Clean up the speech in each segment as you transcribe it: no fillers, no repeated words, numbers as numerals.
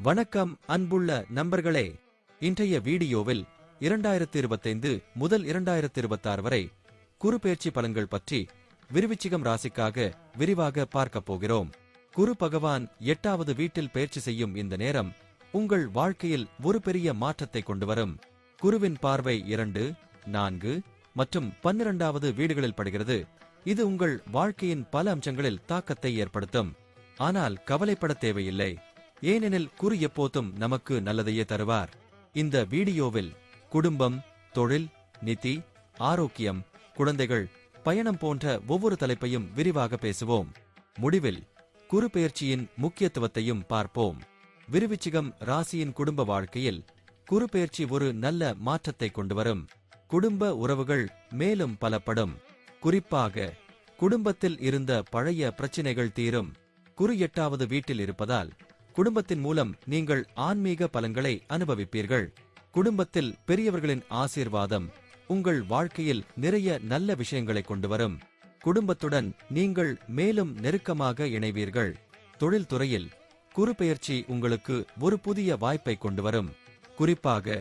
வணக்கம் அன்புள்ள நண்பர்களே. இன்றைய வீடியோவில் 2025 முதல் 2026 வரை குருபெயர்ச்சி பலன்கள் பற்றி விருச்சிகம் ராசிக்காக விரிவாக பார்க்கப் போகிறோம். குரு பகவான் 8வது வீட்டில் பெயர்ச்சி செய்யும் இந்த நேரம் உங்கள் வாழ்க்கையில் ஒரு பெரிய மாற்றத்தை கொண்டுவரும். குருவின் பார்வை 2, 4 மற்றும் 12வது வீடுகளில் படுகிறது. இது உங்கள் வாழ்க்கையின் பல அம்சங்களில் தாக்கத்தை ஏற்படுத்தும். ஆனால் கவலைப்பட தேவையில்லை, ஏனெனில் குரு எப்போதும் நமக்கு நல்லதையே தருவார். இந்த வீடியோவில் குடும்பம், தொழில், நிதி, ஆரோக்கியம், குழந்தைகள், பயணம் போன்ற ஒவ்வொரு தலைப்பையும் விரிவாக பேசுவோம். முடிவில் குரு பெயர்ச்சியின் முக்கியத்துவத்தையும் பார்ப்போம். விருச்சிகம் ராசியின் குடும்ப வாழ்க்கையில் குரு பெயர்ச்சி ஒரு நல்ல மாற்றத்தை கொண்டுவரும். குடும்ப உறவுகள் மேலும் பலப்படும். குறிப்பாக குடும்பத்தில் இருந்த பழைய பிரச்சினைகள் தீரும். குரு 8வது வீட்டில் இருப்பதால் குடும்பத்தின் மூலம் நீங்கள் ஆன்மீக பலன்களை அனுபவிப்பீர்கள். குடும்பத்தில் பெரியவர்களின் ஆசீர்வாதம் உங்கள் வாழ்க்கையில் நிறைய நல்ல விஷயங்களை கொண்டுவரும். குடும்பத்துடன் நீங்கள் மேலும் நெருக்கமாக இணைவீர்கள். தொழில் துறையில் குரு பெயர்ச்சி உங்களுக்கு ஒரு புதிய வாய்ப்பை கொண்டுவரும். குறிப்பாக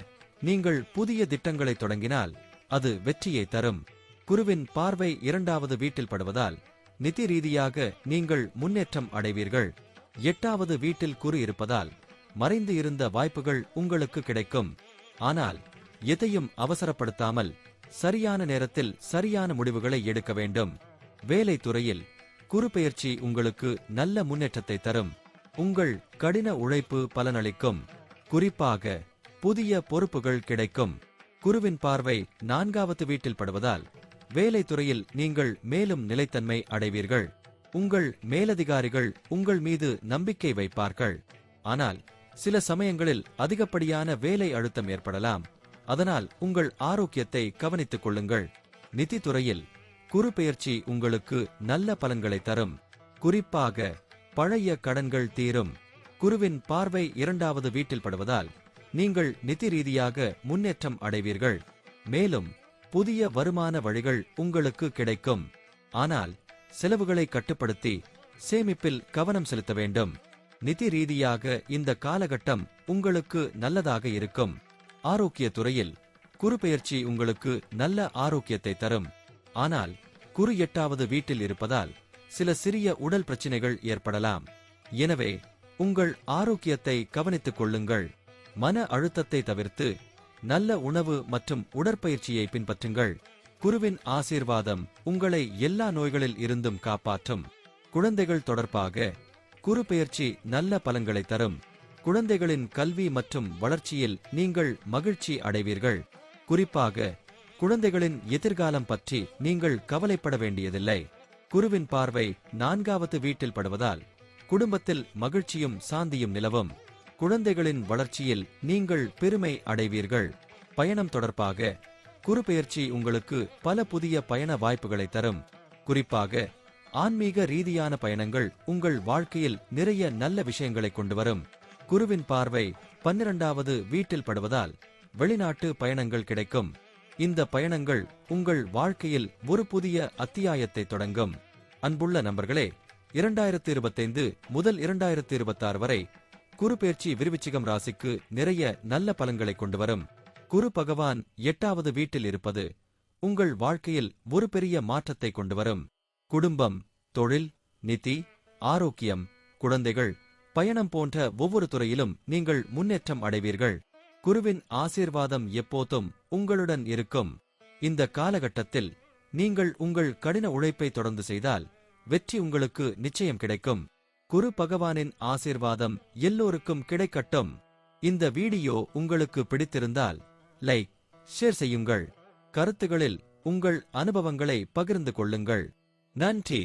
நீங்கள் புதிய திட்டங்களை தொடங்கினால் அது வெற்றியை தரும். குருவின் பார்வை 2வது வீட்டில் படுவதால் நிதி ரீதியாக நீங்கள் முன்னேற்றம் அடைவீர்கள். 8வது வீட்டில் குரு இருப்பதால் மறைந்து இருந்த வாய்ப்புகள் உங்களுக்கு கிடைக்கும். ஆனால் எதையும் அவசரப்படுத்தாமல் சரியான நேரத்தில் சரியான முடிவுகளை எடுக்க வேண்டும். வேலை துறையில் குரு பெயர்ச்சி உங்களுக்கு நல்ல முன்னேற்றத்தை தரும். உங்கள் கடின உழைப்பு பலனளிக்கும். குறிப்பாக புதிய பொறுப்புகள் கிடைக்கும். குருவின் பார்வை 4வது வீட்டில் படுவதால் வேலை துறையில் நீங்கள் மேலும் நிலைத்தன்மை அடைவீர்கள். உங்கள் மேலதிகாரிகள் உங்கள் மீது நம்பிக்கை வைப்பார்கள். ஆனால் சில சமயங்களில் அதிகப்படியான வேலை அழுத்தம் ஏற்படலாம். அதனால் உங்கள் ஆரோக்கியத்தை கவனித்துக் கொள்ளுங்கள். நிதித்துறையில் குரு பெயர்ச்சி உங்களுக்கு நல்ல பலன்களை தரும். குறிப்பாக பழைய கடன்கள் தீரும். குருவின் பார்வை 2வது வீட்டில் படுவதால் நீங்கள் நிதி ரீதியாக முன்னேற்றம் அடைவீர்கள். மேலும் புதிய வருமான வழிகள் உங்களுக்கு கிடைக்கும். ஆனால் செலவுகளை கட்டுப்படுத்தி சேமிப்பில் கவனம் செலுத்த வேண்டும். நிதி ரீதியாக இந்த காலகட்டம் உங்களுக்கு நல்லதாக இருக்கும். ஆரோக்கிய துறையில் குரு பெயர்ச்சி உங்களுக்கு நல்ல ஆரோக்கியத்தை தரும். ஆனால் குரு 8வது வீட்டில் இருப்பதால் சில சிறிய உடல் பிரச்சினைகள் ஏற்படலாம். எனவே உங்கள் ஆரோக்கியத்தை கவனித்துக் கொள்ளுங்கள். மன அழுத்தத்தை தவிர்த்து நல்ல உணவு மற்றும் உடற்பயிற்சியை பின்பற்றுங்கள். குருவின் ஆசீர்வாதம் உங்களை எல்லா நோய்களில் இருந்தும் காப்பாற்றும். குழந்தைகள் தொடர்பாக குரு பெயர்ச்சி நல்ல பலன்களை தரும். குழந்தைகளின் கல்வி மற்றும் வளர்ச்சியில் நீங்கள் மகிழ்ச்சி அடைவீர்கள். குறிப்பாக குழந்தைகளின் எதிர்காலம் பற்றி நீங்கள் கவலைப்பட வேண்டியதில்லை. குருவின் பார்வை 4வது வீட்டில் படுவதால் குடும்பத்தில் மகிழ்ச்சியும் சாந்தியும் நிலவும். குழந்தைகளின் வளர்ச்சியில் நீங்கள் பெருமை அடைவீர்கள். பயணம் தொடர்பாக குரு பெயர்ச்சி உங்களுக்கு பல புதிய பயண வாய்ப்புகளை தரும். குறிப்பாக ஆன்மீக ரீதியான பயணங்கள் உங்கள் வாழ்க்கையில் நிறைய நல்ல விஷயங்களை கொண்டுவரும். குருவின் பார்வை 12வது வீட்டில் படுவதால் வெளிநாட்டு பயணங்கள் கிடைக்கும். இந்த பயணங்கள் உங்கள் வாழ்க்கையில் ஒரு புதிய அத்தியாயத்தை தொடங்கும். அன்புள்ள நண்பர்களே, 2025 முதல் 2026 வரை குரு பெயர்ச்சி விருச்சிகம் ராசிக்கு நிறைய நல்ல பலன்களை கொண்டுவரும். குரு பகவான் 8வது வீட்டில் இருப்பது உங்கள் வாழ்க்கையில் ஒரு பெரிய மாற்றத்தை கொண்டுவரும். குடும்பம், தொழில், நிதி, ஆரோக்கியம், குழந்தைகள், பயணம் போன்ற ஒவ்வொரு துறையிலும் நீங்கள் முன்னேற்றம் அடைவீர்கள். குருவின் ஆசீர்வாதம் எப்போதும் உங்களுடன் இருக்கும். இந்த காலகட்டத்தில் நீங்கள் உங்கள் கடின உழைப்பை தொடர்ந்து செய்தால் வெற்றி உங்களுக்கு நிச்சயம் கிடைக்கும். குரு பகவானின் ஆசீர்வாதம் எல்லோருக்கும் கிடைக்கட்டும். இந்த வீடியோ உங்களுக்கு பிடித்திருந்தால் லைக், ஷேர் செய்யுங்கள். கருத்துகளில் உங்கள் அனுபவங்களை பகிர்ந்து கொள்ளுங்கள். நன்றி.